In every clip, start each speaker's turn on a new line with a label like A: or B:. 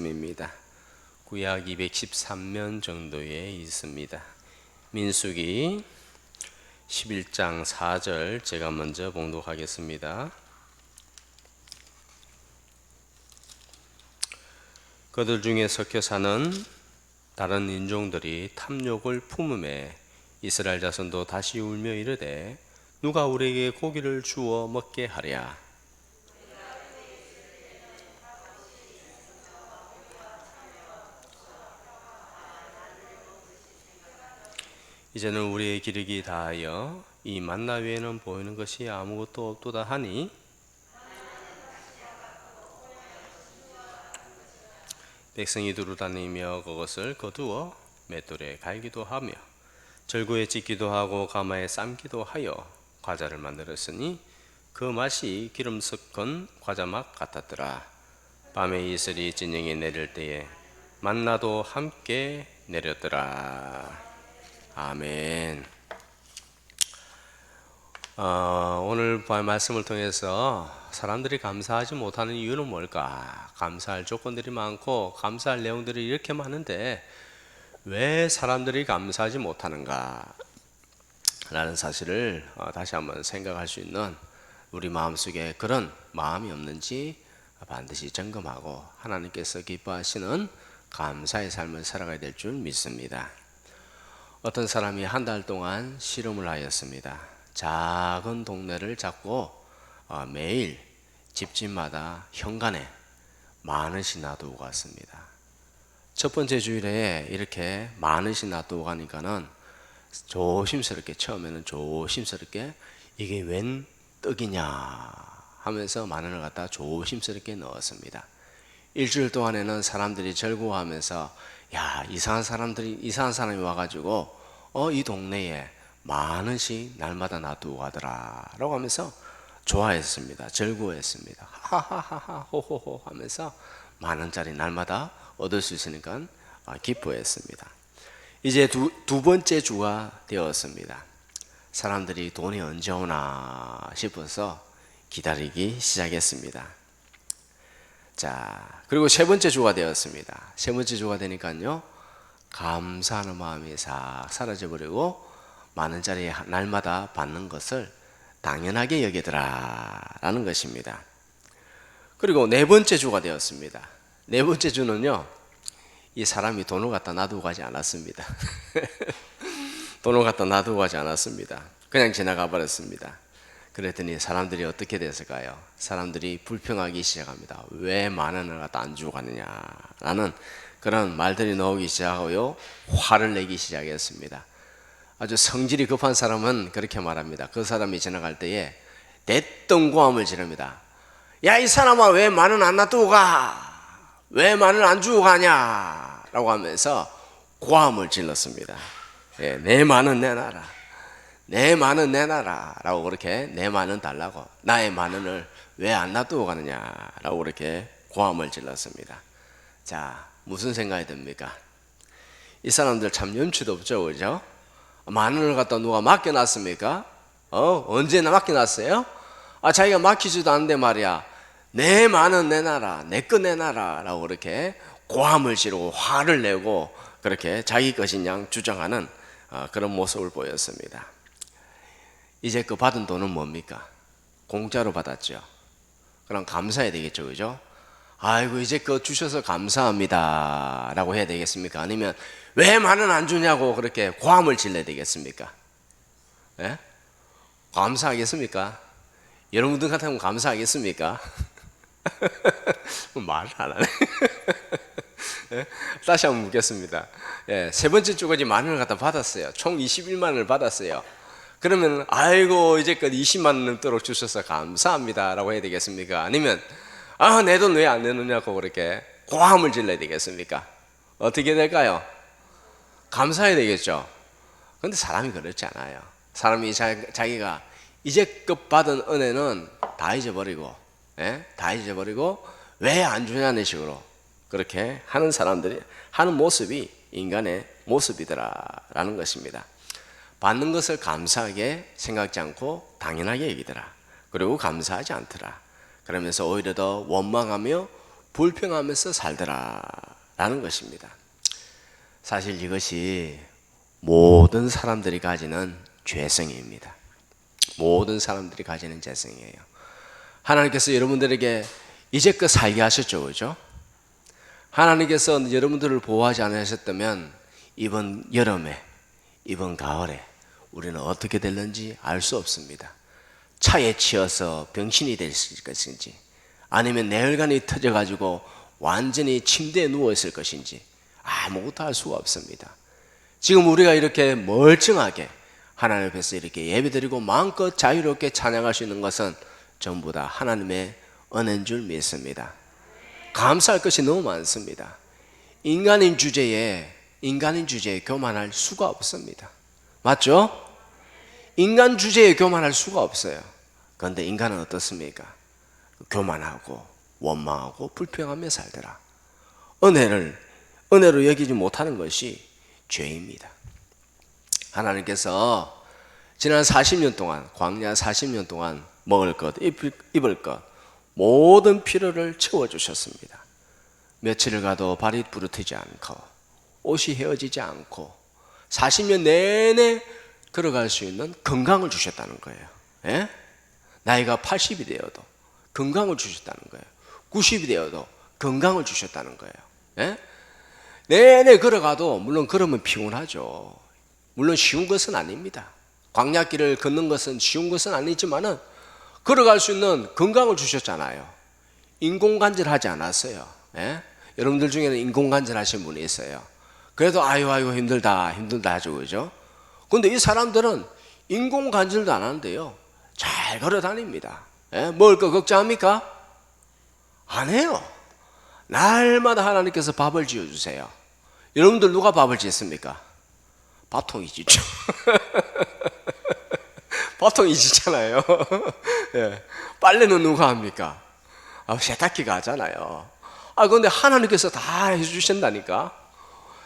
A: 말씀입니다. 구약 213면 정도에 있습니다. 민수기 11장 4절 제가 먼저 봉독하겠습니다. 그들 중에 섞여 사는 다른 인종들이 탐욕을 품음에 이스라엘 자손도 다시 울며 이르되 누가 우리에게 고기를 주어 먹게 하랴. 이제는 우리의 기력이 다하여 이 만나 외에는 보이는 것이 아무것도 없도다 하니 백성이 두루 다니며 그것을 거두어 맷돌에 갈기도 하며 절구에 찢기도 하고 가마에 삶기도 하여 과자를 만들었으니 그 맛이 기름 섞은 과자맛 같았더라. 밤에 이슬이 진영에 내릴 때에 만나도 함께 내렸더라. 아멘. 오늘 말씀을 통해서 사람들이 감사하지 못하는 이유는 뭘까? 감사할 조건들이 많고 감사할 내용들이 이렇게 많은데 왜 사람들이 감사하지 못하는가? 라는 사실을 다시 한번 생각할 수 있는 우리 마음속에 그런 마음이 없는지 반드시 점검하고 하나님께서 기뻐하시는 감사의 삶을 살아가야 될 줄 믿습니다. 어떤 사람이 한 달 동안 실험을 하였습니다. 작은 동네를 잡고 매일 집집마다 현관에 10,000원씩 놔두고 갔습니다. 첫 번째 주일에 이렇게 10,000원씩 놔두고 가니까는 조심스럽게, 처음에는 조심스럽게 이게 웬 떡이냐 하면서 10,000원을 갖다 조심스럽게 넣었습니다. 일주일 동안에는 사람들이 절구하면서 야, 이상한 사람이 와가지고 이 동네에 10,000원씩 날마다 놔두고 가더라 라고 하면서 좋아했습니다. 즐거워했습니다. 하하하하 호호호 하면서 10,000원짜리 날마다 얻을 수 있으니까 기뻐했습니다. 이제 두 번째 주가 되었습니다. 사람들이 돈이 언제 오나 싶어서 기다리기 시작했습니다. 자, 그리고 세 번째 주가 되었습니다. 세 번째 주가 되니까요, 감사하는 마음이 싹 사라져버리고 10,000원짜리 날마다 받는 것을 당연하게 여기더라 라는 것입니다. 그리고 네 번째 주가 되었습니다. 네 번째 주는요, 이 사람이 돈을 갖다 놔두고 가지 않았습니다. 돈을 갖다 놔두고 가지 않았습니다. 그냥 지나가 버렸습니다. 그랬더니 사람들이 어떻게 됐을까요? 사람들이 불평하기 시작합니다. 왜 10,000원을 갖다 안 주고 가느냐 라는 그런 말들이 나오기 시작하고요, 화를 내기 시작했습니다. 아주 성질이 급한 사람은 그렇게 말합니다. 그 사람이 지나갈 때에 대뜸고함을 지릅니다. 야, 이 사람아, 왜 10,000원 안 놔두고 가? 왜 10,000원 안 주고 가냐? 라고 하면서 고함을 질렀습니다. 예, 내 10,000원 내놔라, 내 10,000원 내놔라 라고 그렇게 내 10,000원 달라고, 나의 10,000원을 왜 안 놔두고 가느냐 라고 그렇게 고함을 질렀습니다. 자, 무슨 생각이 듭니까? 이 사람들 참 염치도 없죠, 그죠? 10,000원을 갖다 누가 맡겨놨습니까? 언제나 맡겨놨어요? 자기가 맡기지도 않는데 말이야, 내 10,000원 내놔라, 내 거 내놔라 라고 그렇게 고함을 지르고 화를 내고 그렇게 자기 것인 양 주장하는 그런 모습을 보였습니다. 이제 그 받은 돈은 뭡니까? 공짜로 받았죠. 그럼 감사해야 되겠죠, 그죠? 아이고, 이제 그거 주셔서 감사합니다 라고 해야 되겠습니까? 아니면 왜 10,000원 안 주냐고 그렇게 고함을 질러야 되겠습니까? 예? 감사하겠습니까? 여러분들 같으면 감사하겠습니까? 말을 안 하네. 예? 다시 한번 묻겠습니다. 예, 세 번째 주까지 10,000원을 갖다 받았어요. 총 210,000원을 받았어요. 그러면 아이고, 이제껏 200,000원 넘도록 주셔서 감사합니다 라고 해야 되겠습니까? 아니면 내 돈 왜 안 내놓냐고 그렇게 고함을 질러야 되겠습니까? 어떻게 될까요? 감사해야 되겠죠. 그런데 사람이 그렇지 않아요. 사람이 자기가 이제껏 받은 은혜는 다 잊어버리고, 다 잊어버리고 왜 안 주냐는 식으로 그렇게 하는 사람들이 하는 모습이 인간의 모습이더라라는 것입니다. 받는 것을 감사하게 생각지 않고 당연하게 여기더라. 그리고 감사하지 않더라. 그러면서 오히려 더 원망하며 불평하면서 살더라 라는 것입니다. 사실 이것이 모든 사람들이 가지는 죄성입니다. 모든 사람들이 가지는 죄성이에요. 하나님께서 여러분들에게 이제껏 살게 하셨죠, 그죠? 하나님께서 여러분들을 보호하지 않으셨다면 이번 여름에, 이번 가을에 우리는 어떻게 될는지 알 수 없습니다. 차에 치여서 병신이 될 것인지, 아니면 뇌혈관이 터져가지고 완전히 침대에 누워있을 것인지 아무것도 알 수가 없습니다. 지금 우리가 이렇게 멀쩡하게 하나님 앞에서 이렇게 예배드리고 마음껏 자유롭게 찬양할 수 있는 것은 전부 다 하나님의 은혜인 줄 믿습니다. 감사할 것이 너무 많습니다. 인간인 주제에 교만할 수가 없습니다. 맞죠? 인간 주제에 교만할 수가 없어요. 그런데 인간은 어떻습니까? 교만하고 원망하고 불평하며 살더라. 은혜로 여기지 못하는 것이 죄입니다. 하나님께서 지난 40년 동안, 광야 40년 동안 먹을 것, 입을 것, 모든 필요를 채워주셨습니다. 며칠을 가도 발이 부르트지 않고 옷이 헤어지지 않고 40년 내내 걸어갈 수 있는 건강을 주셨다는 거예요. 예? 나이가 80이 되어도 건강을 주셨다는 거예요. 90이 되어도 건강을 주셨다는 거예요. 예? 내내 걸어가도 물론 걸으면 피곤하죠. 물론 쉬운 것은 아닙니다. 광야길을 걷는 것은 쉬운 것은 아니지만은 걸어갈 수 있는 건강을 주셨잖아요. 인공관절 하지 않았어요. 예? 여러분들 중에는 인공관절 하신 분이 있어요. 그래도 아유 힘들다 하죠, 그죠? 근데 이 사람들은 인공관절도 안 하는데요, 잘 걸어 다닙니다. 예? 먹을 거 걱정합니까? 안 해요. 날마다 하나님께서 밥을 지어주세요. 여러분들 누가 밥을 짓습니까? 밥통이 짓죠. 밥통이 짓잖아요. 예. 빨래는 누가 합니까? 세탁기가 하잖아요. 그런데 하나님께서 다 해주신다니까.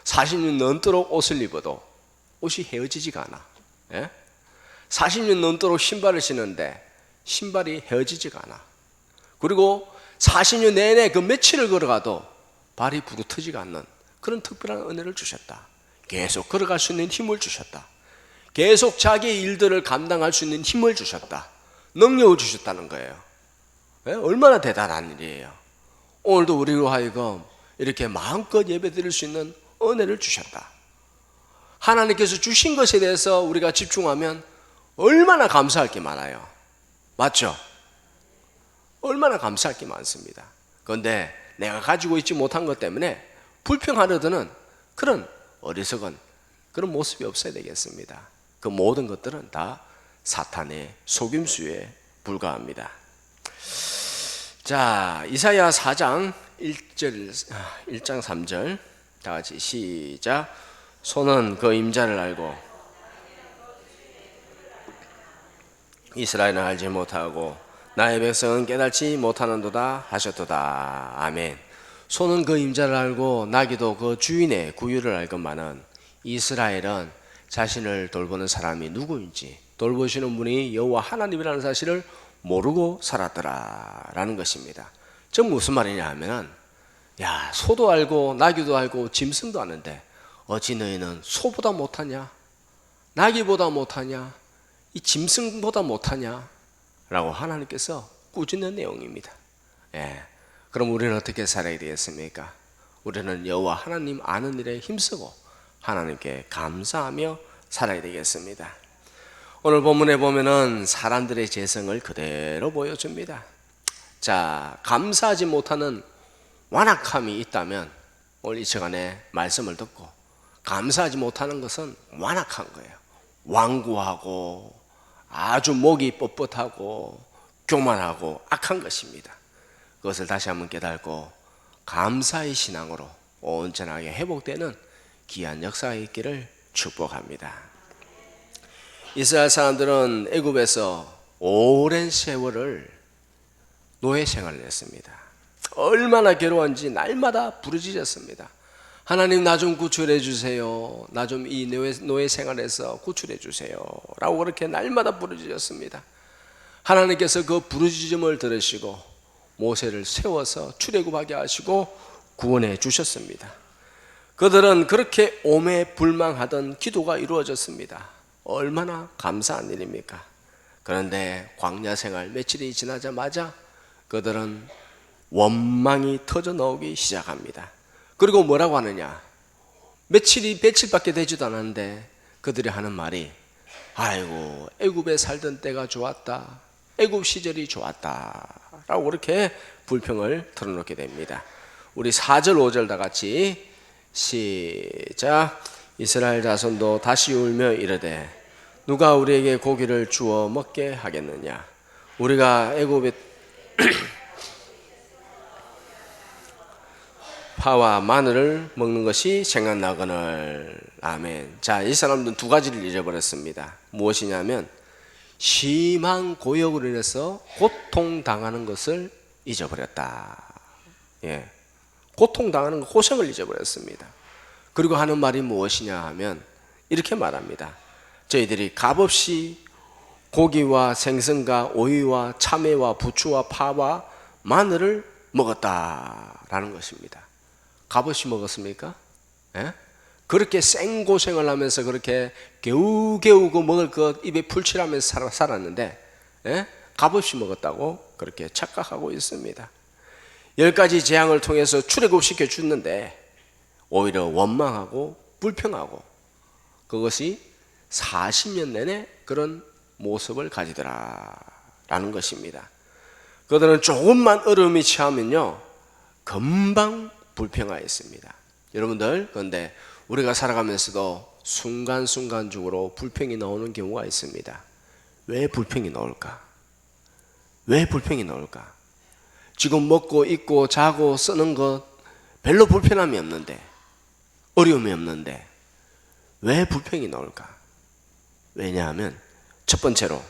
A: 40년 넘도록 옷을 입어도 옷이 헤어지지가 않아. 예? 40년 넘도록 신발을 신는데 신발이 헤어지지가 않아. 그리고 40년 내내 그 며칠을 걸어가도 발이 부르트지가 않는 그런 특별한 은혜를 주셨다. 계속 걸어갈 수 있는 힘을 주셨다. 계속 자기의 일들을 감당할 수 있는 힘을 주셨다. 능력을 주셨다는 거예요. 네? 얼마나 대단한 일이에요. 오늘도 우리로 하여금 이렇게 마음껏 예배드릴 수 있는 은혜를 주셨다. 하나님께서 주신 것에 대해서 우리가 집중하면 얼마나 감사할 게 많아요. 맞죠? 얼마나 감사할 게 많습니다. 그런데 내가 가지고 있지 못한 것 때문에 불평하려드는 그런 어리석은 그런 모습이 없어야 되겠습니다. 그 모든 것들은 다 사탄의 속임수에 불과합니다. 자, 이사야 4장 1장 3절 다 같이 시작. 손은 그 임자를 알고 이스라엘은 알지 못하고 나의 백성은 깨달지 못하는도다 하셨도다. 아멘. 소는 그 임자를 알고 나귀도 그 주인의 구유를 알건만은 이스라엘은 자신을 돌보는 사람이 누구인지, 돌보시는 분이 여호와 하나님이라는 사실을 모르고 살았더라 라는 것입니다. 즉 무슨 말이냐 하면은, 야, 소도 알고 나귀도 알고 짐승도 아는데 어찌 너희는 소보다 못하냐, 나귀보다 못하냐, 이 짐승보다 못하냐 라고 하나님께서 꾸짖는 내용입니다. 예. 그럼 우리는 어떻게 살아야 되겠습니까? 우리는 여호와 하나님 아는 일에 힘쓰고 하나님께 감사하며 살아야 되겠습니다. 오늘 본문에 보면은 사람들의 재성을 그대로 보여줍니다. 자, 감사하지 못하는 완악함이 있다면 오늘 이 시간에 말씀을 듣고, 감사하지 못하는 것은 완악한 거예요. 완고하고 아주 목이 뻣뻣하고 교만하고 악한 것입니다. 그것을 다시 한번 깨닫고 감사의 신앙으로 온전하게 회복되는 귀한 역사가 있기를 축복합니다. 이스라엘 사람들은 애굽에서 오랜 세월을 노예 생활을 했습니다. 얼마나 괴로웠는지 날마다 부르짖었습니다. 하나님, 나 좀 구출해 주세요. 나 좀 이 노예 생활에서 구출해 주세요 라고 그렇게 날마다 부르짖었습니다. 하나님께서 그 부르짖음을 들으시고 모세를 세워서 출애굽하게 하시고 구원해 주셨습니다. 그들은 그렇게 오매불망하던 기도가 이루어졌습니다. 얼마나 감사한 일입니까? 그런데 광야 생활 며칠이 지나자마자 그들은 원망이 터져 나오기 시작합니다. 그리고 뭐라고 하느냐? 며칠밖에 되지도 않았는데 그들이 하는 말이 아이고 애굽에 살던 때가 좋았다, 애굽 시절이 좋았다 라고 그렇게 불평을 털어놓게 됩니다. 우리 4절 5절 다 같이 시작. 이스라엘 자손도 다시 울며 이르되 누가 우리에게 고기를 주어 먹게 하겠느냐? 우리가 애굽에 파와 마늘을 먹는 것이 생각나거늘. 아멘. 자, 이 사람들은 두 가지를 잊어버렸습니다. 무엇이냐면 심한 고역으로 인해서 고통당하는 것을 잊어버렸다. 예, 고통당하는 것, 고생을 잊어버렸습니다. 그리고 하는 말이 무엇이냐 하면 이렇게 말합니다. 저희들이 값없이 고기와 생선과 오이와 참외와 부추와 파와 마늘을 먹었다라는 것입니다. 값없이 먹었습니까? 예? 그렇게 생고생을 하면서 그렇게 겨우겨우 먹을 것 입에 풀칠하면서 살았는데 예? 값없이 먹었다고 그렇게 착각하고 있습니다. 10가지 재앙을 통해서 출애굽시켜 줬는데 오히려 원망하고 불평하고 그것이 40년 내내 그런 모습을 가지더라라는 것입니다. 그들은 조금만 어려움이 처하면요 금방 불평하였습니다. 여러분들, 그런데 우리가 살아가면서도 순간순간적으로 불평이 나오는 경우가 있습니다. 왜 불평이 나올까? 왜 불평이 나올까? 지금 먹고 입고 자고 쓰는 것 별로 불편함이 없는데, 어려움이 없는데 왜 불평이 나올까? 왜냐하면 첫 번째로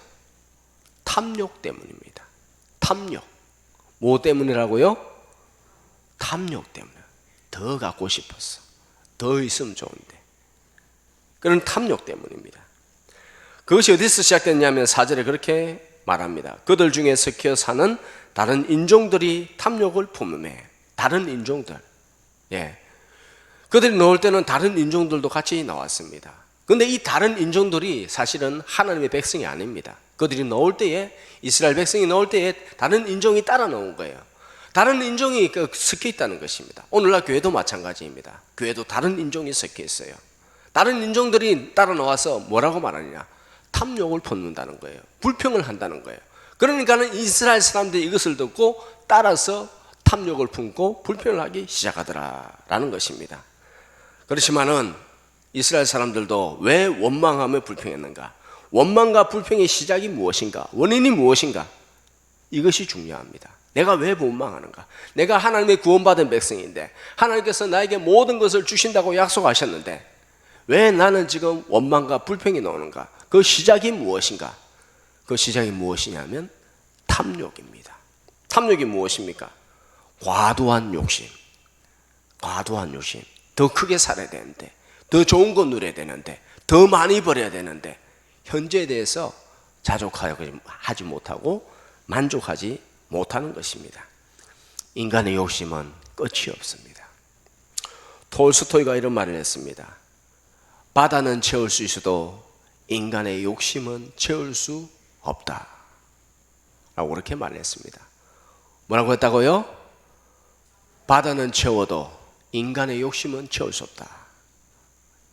A: 탐욕 때문입니다. 탐욕. 뭐 때문이라고요? 탐욕 때문에. 더 갖고 싶었어. 더 있으면 좋은데. 그런 탐욕 때문입니다. 그것이 어디서 시작됐냐면 4절에 그렇게 말합니다. 그들 중에 섞여 사는 다른 인종들이 탐욕을 품음에. 다른 인종들. 예. 그들이 나올 때는 다른 인종들도 같이 나왔습니다. 그런데 이 다른 인종들이 사실은 하나님의 백성이 아닙니다. 그들이 나올 때에, 이스라엘 백성이 나올 때에 다른 인종이 따라 나온 거예요. 다른 인종이 섞여 있다는 것입니다. 오늘날 교회도 마찬가지입니다. 교회도 다른 인종이 섞여 있어요. 다른 인종들이 따라 나와서 뭐라고 말하느냐? 탐욕을 품는다는 거예요. 불평을 한다는 거예요. 그러니까는 이스라엘 사람들이 이것을 듣고 따라서 탐욕을 품고 불평을 하기 시작하더라라는 것입니다. 그렇지만은 이스라엘 사람들도 왜 원망하며 불평했는가? 원망과 불평의 시작이 무엇인가? 원인이 무엇인가? 이것이 중요합니다. 내가 왜 원망하는가? 내가 하나님의 구원받은 백성인데 하나님께서 나에게 모든 것을 주신다고 약속하셨는데 왜 나는 지금 원망과 불평이 나오는가? 그 시작이 무엇인가? 그 시작이 무엇이냐면 탐욕입니다. 탐욕이 무엇입니까? 과도한 욕심. 과도한 욕심. 더 크게 살아야 되는데, 더 좋은 거 누려야 되는데, 더 많이 벌어야 되는데 현재에 대해서 자족하지 못하고 만족하지 못하는 것입니다. 인간의 욕심은 끝이 없습니다. 톨스토이가 이런 말을 했습니다. 바다는 채울 수 있어도 인간의 욕심은 채울 수 없다 라고 그렇게 말을 했습니다. 뭐라고 했다고요? 바다는 채워도 인간의 욕심은 채울 수 없다.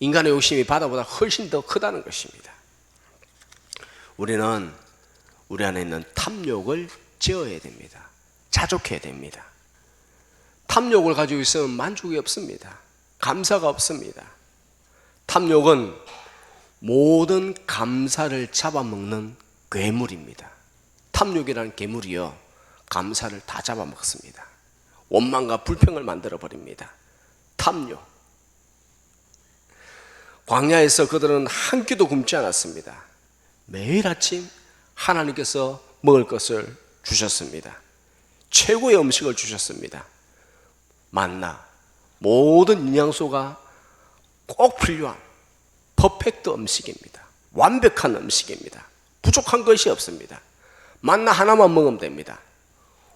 A: 인간의 욕심이 바다보다 훨씬 더 크다는 것입니다. 우리는 우리 안에 있는 탐욕을 제어해야 됩니다. 자족해야 됩니다. 탐욕을 가지고 있으면 만족이 없습니다. 감사가 없습니다. 탐욕은 모든 감사를 잡아먹는 괴물입니다. 탐욕이라는 괴물이요, 감사를 다 잡아먹습니다. 원망과 불평을 만들어버립니다. 탐욕. 광야에서 그들은 한 끼도 굶지 않았습니다. 매일 아침 하나님께서 먹을 것을 주셨습니다. 최고의 음식을 주셨습니다. 만나. 모든 영양소가 꼭 필요한 퍼펙트 음식입니다. 완벽한 음식입니다. 부족한 것이 없습니다. 만나 하나만 먹으면 됩니다.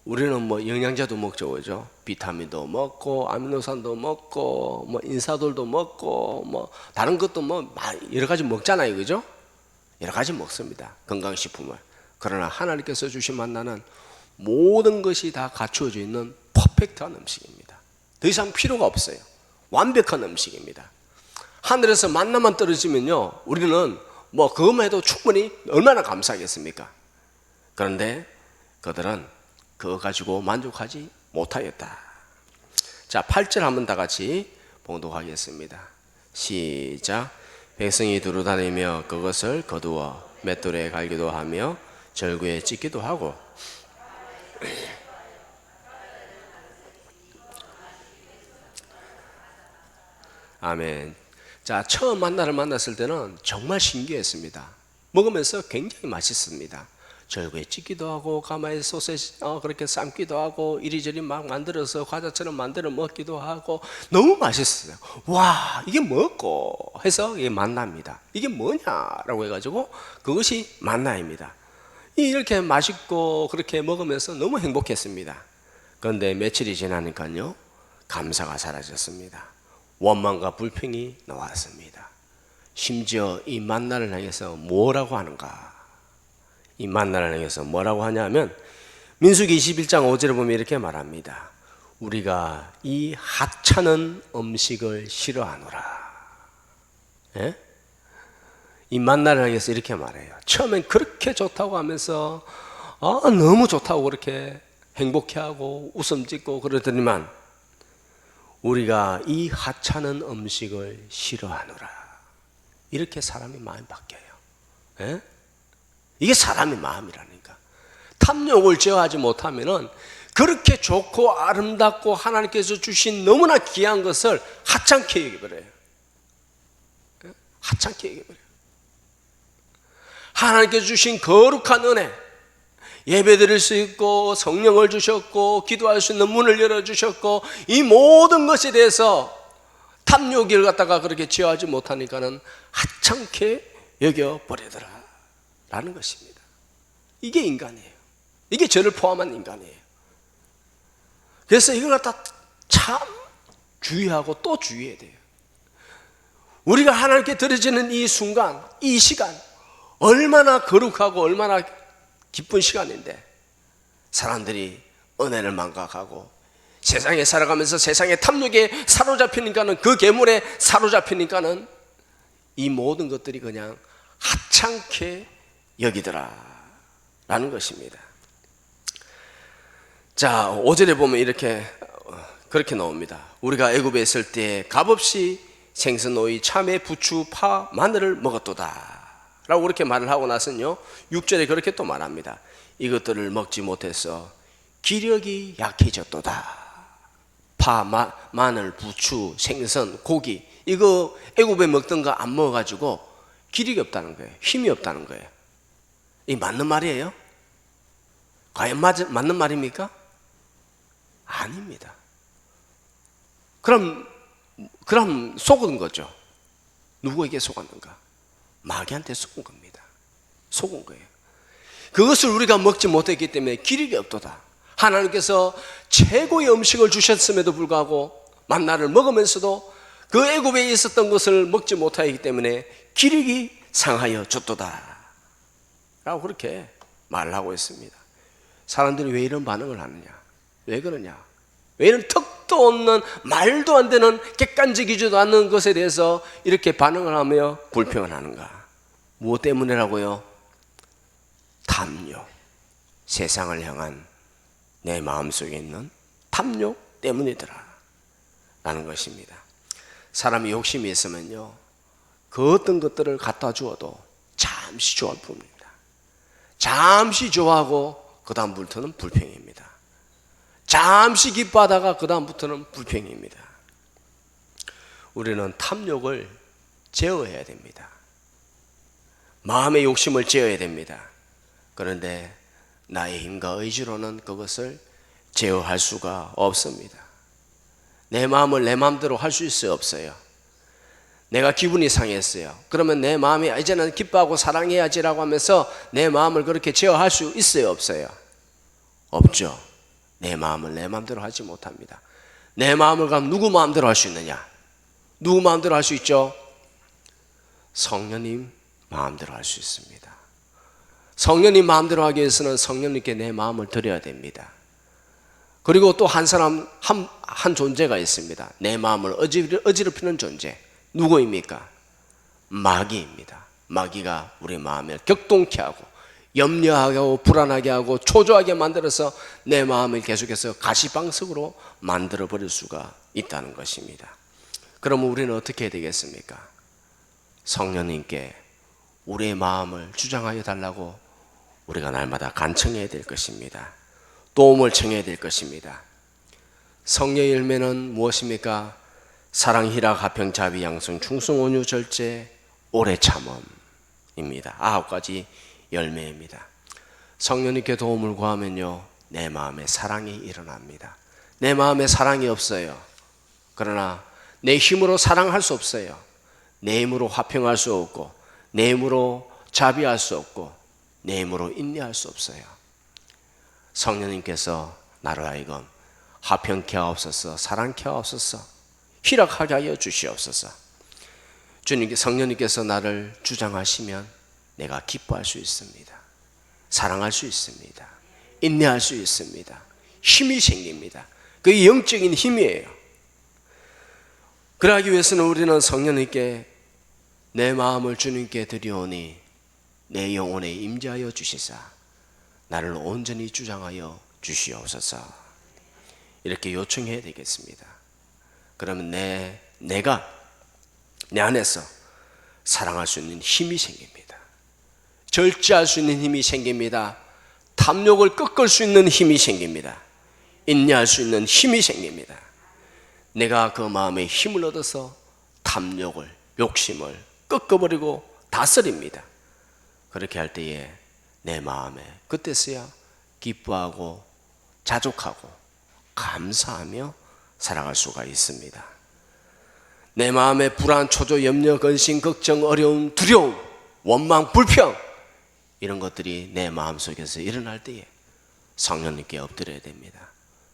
A: 우리는 뭐 영양제도 먹죠, 그죠? 비타민도 먹고 아미노산도 먹고 뭐 인사돌도 먹고 뭐 다른 것도 뭐 여러 가지 먹잖아요, 그죠? 여러 가지 먹습니다, 건강식품을. 그러나 하나님께서 주신 만나는 모든 것이 다 갖추어져 있는 퍼펙트한 음식입니다. 더 이상 필요가 없어요. 완벽한 음식입니다. 하늘에서 만나만 떨어지면요, 우리는 뭐 그것만 해도 충분히 얼마나 감사하겠습니까? 그런데 그들은 그거 가지고 만족하지 못하였다. 자, 8절 한번 다 같이 봉독하겠습니다. 시작. 백성이 두루 다니며 그것을 거두어 맷돌에 갈기도 하며 절구에 찢기도 하고. 아멘. 자, 처음 만나를 만났을 때는 정말 신기했습니다. 먹으면서 굉장히 맛있습니다. 절구에 찢기도 하고 가마에 소세지 그렇게 삶기도 하고 이리저리 막 만들어서 과자처럼 만들어 먹기도 하고 너무 맛있어요. 와, 이게 뭐고 해서 이게 만나입니다. 이게 뭐냐라고 해가지고 그것이 만나입니다. 이렇게 맛있고 그렇게 먹으면서 너무 행복했습니다. 그런데 며칠이 지나니까요, 감사가 사라졌습니다. 원망과 불평이 나왔습니다. 심지어 이 만나를 향해서 뭐라고 하는가? 이 만나를 향해서 뭐라고 하냐면 민수기 21장 5절에 보면 이렇게 말합니다. 우리가 이 하찮은 음식을 싫어하노라. 예? 이 만나를 향해서 이렇게 말해요. 처음엔 그렇게 좋다고 하면서 너무 좋다고 그렇게 행복해하고 웃음 짓고 그러더니만 우리가 이 하찮은 음식을 싫어하노라. 이렇게 사람이 마음이 바뀌어요. 예? 이게 사람의 마음이라니까. 탐욕을 제어하지 못하면은 그렇게 좋고 아름답고 하나님께서 주신 너무나 귀한 것을 하찮게 여겨버려요. 하찮게 여겨버려요. 하나님께서 주신 거룩한 은혜, 예배 드릴 수 있고 성령을 주셨고 기도할 수 있는 문을 열어주셨고 이 모든 것에 대해서 탐욕을 갖다가 그렇게 제어하지 못하니까는 하찮게 여겨버리더라 라는 것입니다. 이게 인간이에요. 이게 저를 포함한 인간이에요. 그래서 이걸 갖다 참 주의하고 또 주의해야 돼요. 우리가 하나님께 드려지는 이 순간, 이 시간 얼마나 거룩하고 얼마나 기쁜 시간인데 사람들이 은혜를 망각하고 세상에 살아가면서 세상의 탐욕에 사로잡히니까는 그 괴물에 사로잡히니까는 이 모든 것들이 그냥 하찮게 여기더라 라는 것입니다. 자, 5절에 보면 이렇게 그렇게 나옵니다. 우리가 애굽에 있을 때 값없이 생선, 오이, 참외, 부추, 파, 마늘을 먹었도다 라고 그렇게 말을 하고 나서는요, 6절에 그렇게 또 말합니다. 이것들을 먹지 못해서 기력이 약해졌도다. 파, 마늘, 부추, 생선, 고기 이거 애굽에 먹던 거 안 먹어가지고 기력이 없다는 거예요. 힘이 없다는 거예요. 이 맞는 말이에요? 과연 맞는 말입니까? 아닙니다. 그럼 속은 거죠. 누구에게 속았는가? 마귀한테 속은 겁니다. 속은 거예요. 그것을 우리가 먹지 못했기 때문에 기력이 없도다. 하나님께서 최고의 음식을 주셨음에도 불구하고 만나를 먹으면서도 그 애굽에 있었던 것을 먹지 못하기 때문에 기력이 상하여 졌도다 라고 그렇게 말을 하고 있습니다. 사람들이 왜 이런 반응을 하느냐? 왜 그러냐? 왜 이런 턱도 없는 말도 안 되는 객관적이지도 않는 것에 대해서 이렇게 반응을 하며 불평을 하는가? 무엇 때문이라고요? 탐욕, 세상을 향한 내 마음속에 있는 탐욕 때문이더라 라는 것입니다. 사람이 욕심이 있으면요, 그 어떤 것들을 갖다 주어도 잠시 좋아할 뿐입니다. 잠시 좋아하고 그 다음부터는 불평입니다. 잠시 기뻐하다가 그 다음부터는 불평입니다. 우리는 탐욕을 제어해야 됩니다. 마음의 욕심을 제어해야 됩니다. 그런데 나의 힘과 의지로는 그것을 제어할 수가 없습니다. 내 마음을 내 마음대로 할 수 있어요, 없어요? 내가 기분이 상했어요. 그러면 내 마음이 이제는 기뻐하고 사랑해야지라고 하면서 내 마음을 그렇게 제어할 수 있어요, 없어요? 없죠. 내 마음을 내 마음대로 하지 못합니다. 내 마음을 그럼 누구 마음대로 할 수 있느냐? 누구 마음대로 할 수 있죠? 성령님 마음대로 할 수 있습니다. 성령님 마음대로 하기 위해서는 성령님께 내 마음을 드려야 됩니다. 그리고 또 한 사람, 한 존재가 있습니다. 내 마음을 어지럽히는 존재. 누구입니까? 마귀입니다. 마귀가 우리 마음을 격동케 하고 염려하게 하고 불안하게 하고 초조하게 만들어서 내 마음을 계속해서 가시방석으로 만들어 버릴 수가 있다는 것입니다. 그러면 우리는 어떻게 해야 되겠습니까? 성령님께 우리의 마음을 주장하여 달라고 우리가 날마다 간청해야 될 것입니다. 도움을 청해야 될 것입니다. 성령의 열매는 무엇입니까? 사랑, 희락, 화평, 자비, 양성, 충성, 온유, 절제, 오래 참음입니다. 9가지 열매입니다. 성령님께 도움을 구하면요, 내 마음에 사랑이 일어납니다. 내 마음에 사랑이 없어요. 그러나 내 힘으로 사랑할 수 없어요. 내 힘으로 화평할 수 없고, 내 힘으로 자비할 수 없고, 내 힘으로 인내할 수 없어요. 성령님께서 나를 하여금 화평케 하옵소서, 사랑케 하옵소서, 희락하게 하여 주시옵소서. 성령님께서 나를 주장하시면 내가 기뻐할 수 있습니다. 사랑할 수 있습니다. 인내할 수 있습니다. 힘이 생깁니다. 그게 영적인 힘이에요. 그러기 위해서는 우리는 성령님께 내 마음을 주님께 드리오니 내 영혼에 임재하여 주시사 나를 온전히 주장하여 주시옵소서. 이렇게 요청해야 되겠습니다. 그러면 내가 내 안에서 사랑할 수 있는 힘이 생깁니다. 절제할 수 있는 힘이 생깁니다. 탐욕을 꺾을 수 있는 힘이 생깁니다. 인내할 수 있는 힘이 생깁니다. 내가 그 마음에 힘을 얻어서 탐욕을, 욕심을 꺾어버리고 다스립니다. 그렇게 할 때에 내 마음에 그때서야 기뻐하고 자족하고 감사하며 살아갈 수가 있습니다. 내 마음에 불안, 초조, 염려, 근심, 걱정, 어려움, 두려움, 원망, 불평 이런 것들이 내 마음속에서 일어날 때에 성령님께 엎드려야 됩니다.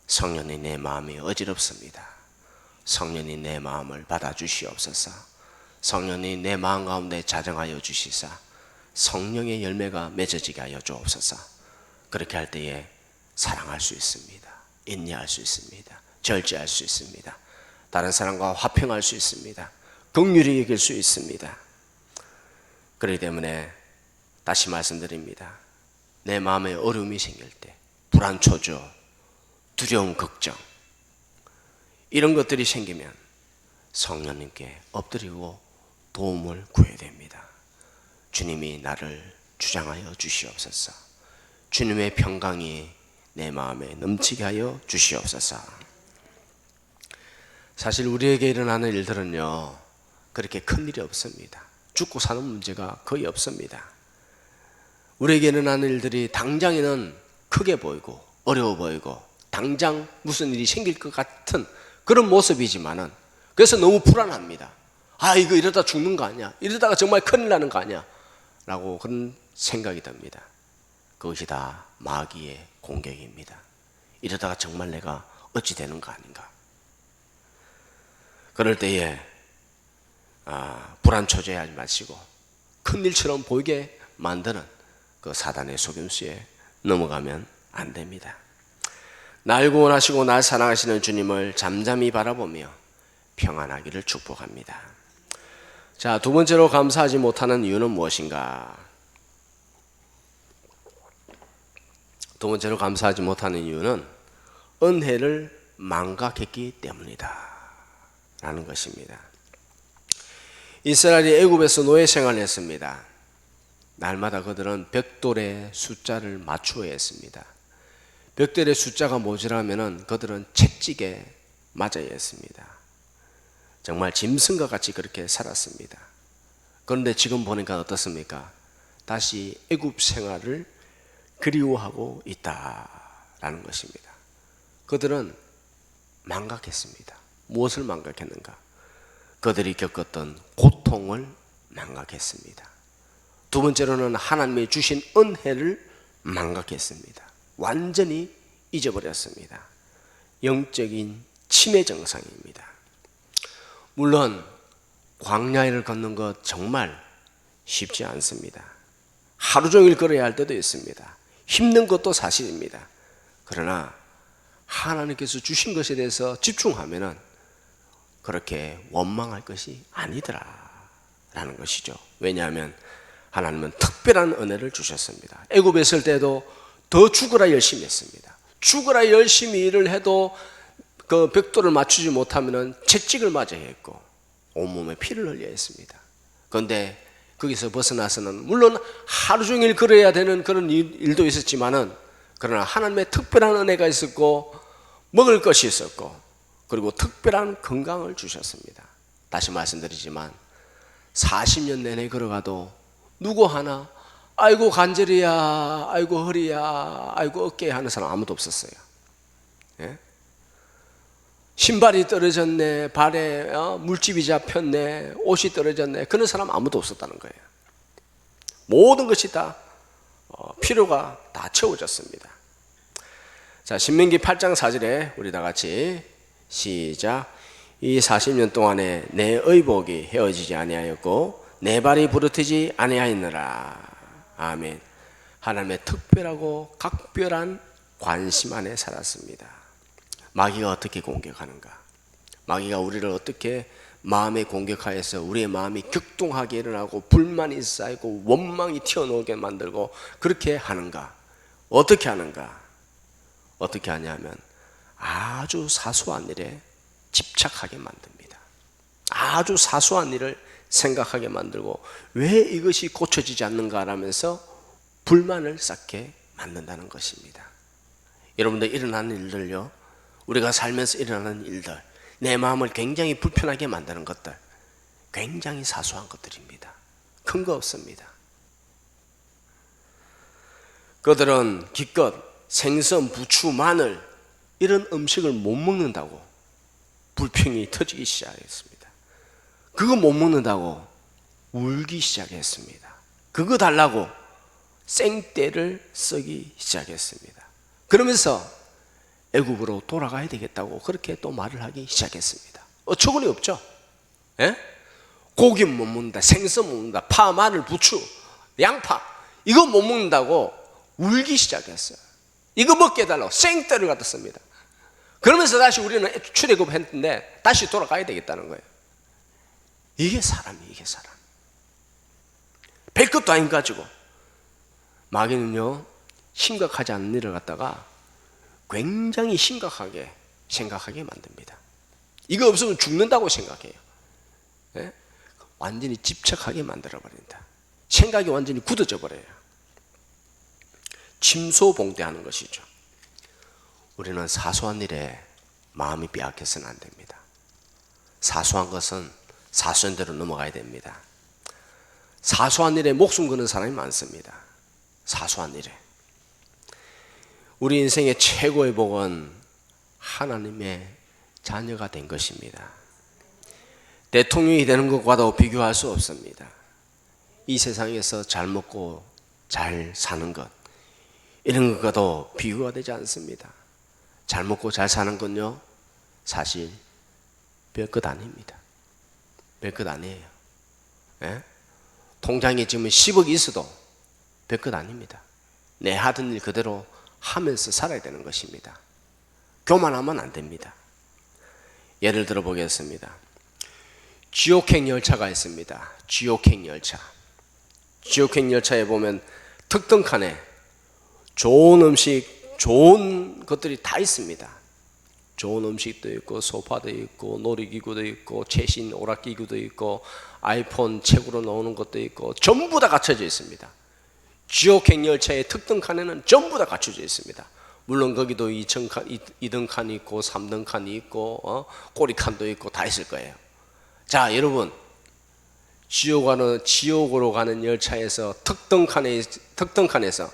A: 성령님, 내 마음이 어지럽습니다. 성령님, 내 마음을 받아주시옵소서. 성령님, 내 마음 가운데 자정하여 주시사 성령의 열매가 맺어지게 하여 주옵소서. 그렇게 할 때에 사랑할 수 있습니다. 인내할 수 있습니다. 절제할 수 있습니다. 다른 사람과 화평할 수 있습니다. 긍휼히 여길 수 있습니다. 그렇기 때문에 다시 말씀드립니다. 내 마음에 어려움이 생길 때, 불안, 초조, 두려움, 걱정 이런 것들이 생기면 성령님께 엎드리고 도움을 구해야 됩니다. 주님이 나를 주장하여 주시옵소서. 주님의 평강이 내 마음에 넘치게 하여 주시옵소서. 사실 우리에게 일어나는 일들은요, 그렇게 큰 일이 없습니다. 죽고 사는 문제가 거의 없습니다. 우리에게 일어나는 일들이 당장에는 크게 보이고 어려워 보이고 당장 무슨 일이 생길 것 같은 그런 모습이지만은, 그래서 너무 불안합니다. 아, 이거 이러다 죽는 거 아니야? 이러다가 정말 큰일 나는 거 아니야? 라고 그런 생각이 듭니다. 그것이 다 마귀의 공격입니다. 이러다가 정말 내가 어찌 되는 거 아닌가? 그럴 때에 불안 초조해하지 마시고 큰일처럼 보이게 만드는 그 사단의 속임수에 넘어가면 안 됩니다. 날 구원하시고 날 사랑하시는 주님을 잠잠히 바라보며 평안하기를 축복합니다. 자, 두 번째로 감사하지 못하는 이유는 무엇인가? 두 번째로 감사하지 못하는 이유는 은혜를 망각했기 때문이다 라는 것입니다. 이스라엘이 애굽에서 노예 생활을 했습니다. 날마다 그들은 벽돌의 숫자를 맞추어야 했습니다. 벽돌의 숫자가 모자라면 그들은 채찍에 맞아야 했습니다. 정말 짐승과 같이 그렇게 살았습니다. 그런데 지금 보니까 어떻습니까? 다시 애굽 생활을 그리워하고 있다라는 것입니다. 그들은 망각했습니다. 무엇을 망각했는가? 그들이 겪었던 고통을 망각했습니다. 두 번째로는 하나님이 주신 은혜를 망각했습니다. 완전히 잊어버렸습니다. 영적인 치매 증상입니다. 물론 광야를 걷는 것 정말 쉽지 않습니다. 하루 종일 걸어야 할 때도 있습니다. 힘든 것도 사실입니다. 그러나 하나님께서 주신 것에 대해서 집중하면은 그렇게 원망할 것이 아니더라라는 것이죠. 왜냐하면 하나님은 특별한 은혜를 주셨습니다. 애굽에 있을 때도 더 죽으라 열심히 했습니다. 죽으라 열심히 일을 해도 그 벽돌을 맞추지 못하면은 채찍을 맞아야 했고 온몸에 피를 흘려야 했습니다. 그런데 거기서 벗어나서는 물론 하루 종일 걸어야 되는 그런 일도 있었지만은 그러나 하나님의 특별한 은혜가 있었고 먹을 것이 있었고 그리고 특별한 건강을 주셨습니다. 다시 말씀드리지만 40년 내내 걸어가도 누구 하나 아이고 관절이야, 아이고 허리야, 아이고 어깨야 하는 사람 아무도 없었어요. 예? 신발이 떨어졌네, 발에 물집이 잡혔네, 옷이 떨어졌네, 그런 사람 아무도 없었다는 거예요. 모든 것이 다 필요가 다 채워졌습니다. 자, 신명기 8장 4절에 우리 다 같이 시작. 이 40년 동안에 내 의복이 헤어지지 아니하였고 내 발이 부르트지 아니하였느라. 아멘. 하나님의 특별하고 각별한 관심 안에 살았습니다. 마귀가 어떻게 공격하는가? 마귀가 우리를 어떻게 마음에 공격하여서 우리의 마음이 격동하게 일어나고 불만이 쌓이고 원망이 튀어나오게 만들고 그렇게 하는가? 어떻게 하는가? 어떻게 하냐면 아주 사소한 일에 집착하게 만듭니다. 아주 사소한 일을 생각하게 만들고 왜 이것이 고쳐지지 않는가라면서 불만을 쌓게 만든다는 것입니다. 여러분들 일어나는 일들요, 우리가 살면서 일어나는 일들, 내 마음을 굉장히 불편하게 만드는 것들, 굉장히 사소한 것들입니다. 큰 거 없습니다. 그들은 기껏 생선, 부추, 마늘 이런 음식을 못 먹는다고 불평이 터지기 시작했습니다. 그거 못 먹는다고 울기 시작했습니다. 그거 달라고 생떼를 쓰기 시작했습니다. 그러면서 애굽으로 돌아가야 되겠다고 그렇게 또 말을 하기 시작했습니다. 어처구니 없죠? 예? 고기 못 먹는다, 생선 못 먹는다, 파, 마늘, 부추, 양파 이거 못 먹는다고 울기 시작했어요. 이거 먹게 해달라고 생떼를 갖다 씁니다. 그러면서 다시 우리는 출애굽했는데 다시 돌아가야 되겠다는 거예요. 이게 사람이에요. 이게 사람. 별 것도 아닌 가지고 마귀는요 심각하지 않은 일을 갖다가 굉장히 심각하게 생각하게 만듭니다. 이거 없으면 죽는다고 생각해요. 예? 완전히 집착하게 만들어버린다. 생각이 완전히 굳어져 버려요. 침소봉대하는 것이죠. 우리는 사소한 일에 마음이 빼앗겨서는 안 됩니다. 사소한 것은 사소한 대로 넘어가야 됩니다. 사소한 일에 목숨 거는 사람이 많습니다. 사소한 일에. 우리 인생의 최고의 복은 하나님의 자녀가 된 것입니다. 대통령이 되는 것과도 비교할 수 없습니다. 이 세상에서 잘 먹고 잘 사는 것, 이런 것과도 비교가 되지 않습니다. 잘 먹고 잘 사는 건요 사실 별것 아닙니다. 별것 아니에요. 예? 통장에 지금 10억이 있어도 별것 아닙니다. 내 하던 일 그대로 하면서 살아야 되는 것입니다. 교만하면 안 됩니다. 예를 들어 보겠습니다. 지옥행 열차가 있습니다. 지옥행 열차. 지옥행 열차에 보면 특등 칸에 좋은 음식, 좋은 것들이 다 있습니다. 좋은 음식도 있고 소파도 있고 놀이기구도 있고 최신 오락기구도 있고 아이폰 책으로 나오는 것도 있고 전부 다 갖춰져 있습니다. 지옥행 열차의 특등 칸에는 전부 다 갖춰져 있습니다. 물론 거기도 2등 칸이 있고 3등 칸이 있고 꼬리칸도 있고 다 있을 거예요. 자, 여러분, 지옥으로 가는 열차에서 특등 칸에서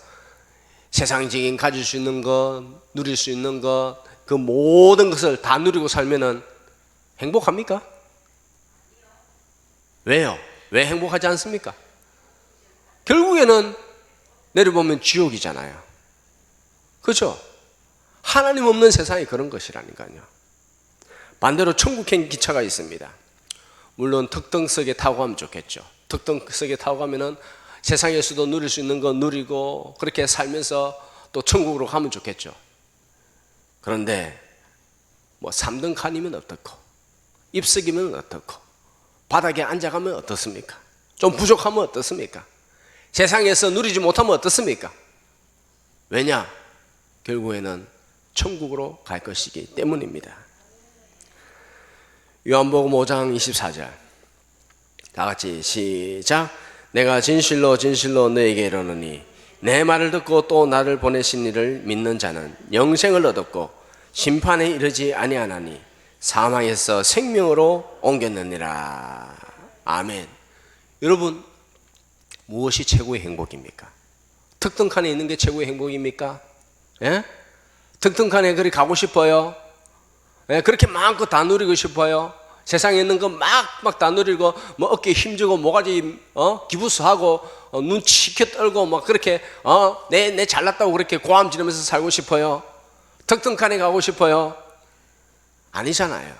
A: 세상적인 가질 수 있는 것, 누릴 수 있는 것, 그 모든 것을 다 누리고 살면은 행복합니까? 왜요? 왜 행복하지 않습니까? 결국에는 내려보면 지옥이잖아요. 그렇죠? 하나님 없는 세상이 그런 것이라니까요. 반대로 천국행 기차가 있습니다. 물론 특등석에 타고 가면 좋겠죠. 특등석에 타고 가면은 세상에서도 누릴 수 있는 거 누리고 그렇게 살면서 또 천국으로 가면 좋겠죠. 그런데 뭐 3등 칸이면 어떻고 입석이면 어떻고 바닥에 앉아가면 어떻습니까? 좀 부족하면 어떻습니까? 세상에서 누리지 못하면 어떻습니까? 왜냐? 결국에는 천국으로 갈 것이기 때문입니다. 요한복음 5장 24절 다 같이 시작. 내가 진실로 진실로 너에게 이르노니 내 말을 듣고 또 나를 보내신 이를 믿는 자는 영생을 얻었고 심판에 이르지 아니하나니 사망에서 생명으로 옮겼느니라. 아멘. 여러분, 무엇이 최고의 행복입니까? 특등칸에 있는 게 최고의 행복입니까? 예? 특등칸에 그리 가고 싶어요? 예? 그렇게 마음껏 다 누리고 싶어요? 세상에 있는 거 막 다 누리고 뭐 어깨에 힘주고 모가지 기부스하고 눈 치켜 떨고 막 그렇게 내 잘났다고 그렇게 고함 지르면서 살고 싶어요? 특등칸에 가고 싶어요? 아니잖아요.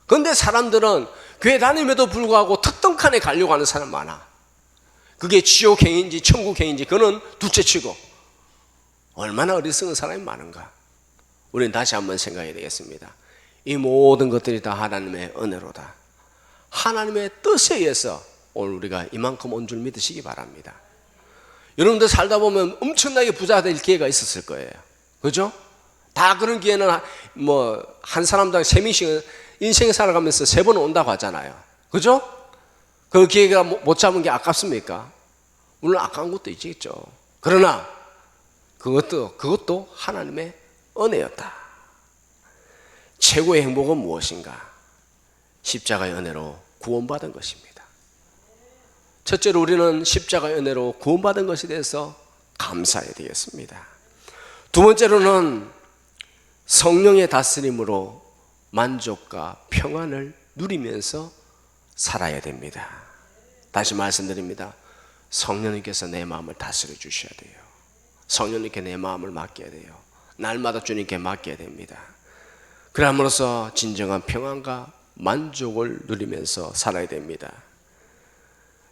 A: 그런데 사람들은 교회 다님에도 불구하고 특등칸에 가려고 하는 사람 많아. 그게 지옥행인지 천국행인지 그거는 둘째치고 얼마나 어리석은 사람이 많은가. 우리는 다시 한번 생각해야 되겠습니다. 이 모든 것들이 다 하나님의 은혜로다. 하나님의 뜻에 의해서 오늘 우리가 이만큼 온 줄 믿으시기 바랍니다. 여러분들 살다 보면 엄청나게 부자 될 기회가 있었을 거예요. 그죠? 다 그런 기회는 뭐 한 사람당 3명씩 인생 살아가면서 3번 온다고 하잖아요. 그죠? 그 기회가 못 잡은 게 아깝습니까? 물론 아까운 것도 있겠죠. 그러나 그것도 하나님의 은혜였다. 최고의 행복은 무엇인가? 십자가의 은혜로 구원받은 것입니다. 첫째로 우리는 십자가의 은혜로 구원받은 것에 대해서 감사해야 되겠습니다. 두 번째로는 성령의 다스림으로 만족과 평안을 누리면서 살아야 됩니다. 다시 말씀드립니다. 성령님께서 내 마음을 다스려 주셔야 돼요. 성령님께 내 마음을 맡겨야 돼요. 날마다 주님께 맡겨야 됩니다. 그럼으로써 진정한 평안과 만족을 누리면서 살아야 됩니다.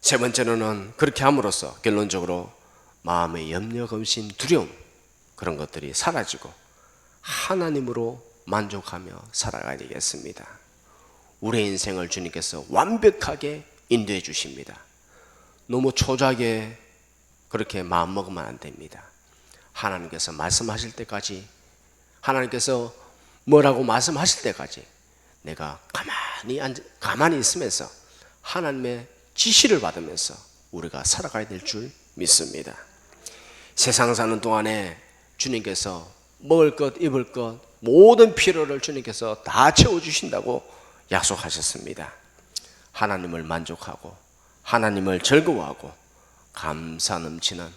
A: 세 번째로는 그렇게 함으로써 결론적으로 마음의 염려, 검심, 두려움 그런 것들이 사라지고 하나님으로 만족하며 살아가야 되겠습니다. 우리의 인생을 주님께서 완벽하게 인도해 주십니다. 너무 초조하게 그렇게 마음먹으면 안 됩니다. 하나님께서 말씀하실 때까지, 하나님께서 뭐라고 말씀하실 때까지 내가 가만히 있으면서 하나님의 지시를 받으면서 우리가 살아가야 될 줄 믿습니다. 세상 사는 동안에 주님께서 먹을 것, 입을 것, 모든 필요를 주님께서 다 채워주신다고 약속하셨습니다. 하나님을 만족하고 하나님을 즐거워하고 감사 넘치는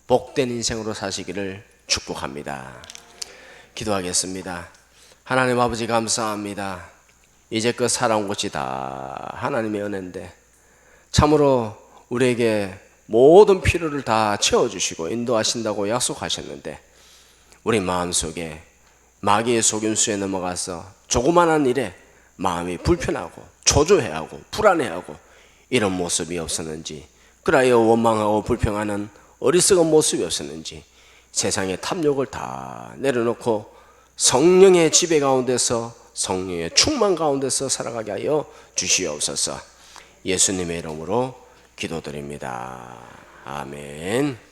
A: 복된 인생으로 사시기를 축복합니다. 기도하겠습니다. 하나님 아버지 감사합니다. 이제껏 살아온 것이 다 하나님의 은혜인데 참으로 우리에게 모든 필요를 다 채워주시고 인도하신다고 약속하셨는데 우리 마음속에 마귀의 속임수에 넘어가서 조그만한 일에 마음이 불편하고 초조해하고 불안해하고 이런 모습이 없었는지, 그라여 원망하고 불평하는 어리석은 모습이 없었는지 세상의 탐욕을 다 내려놓고 성령의 지배 가운데서 성령의 충만 가운데서 살아가게 하여 주시옵소서. 예수님의 이름으로 기도드립니다. 아멘.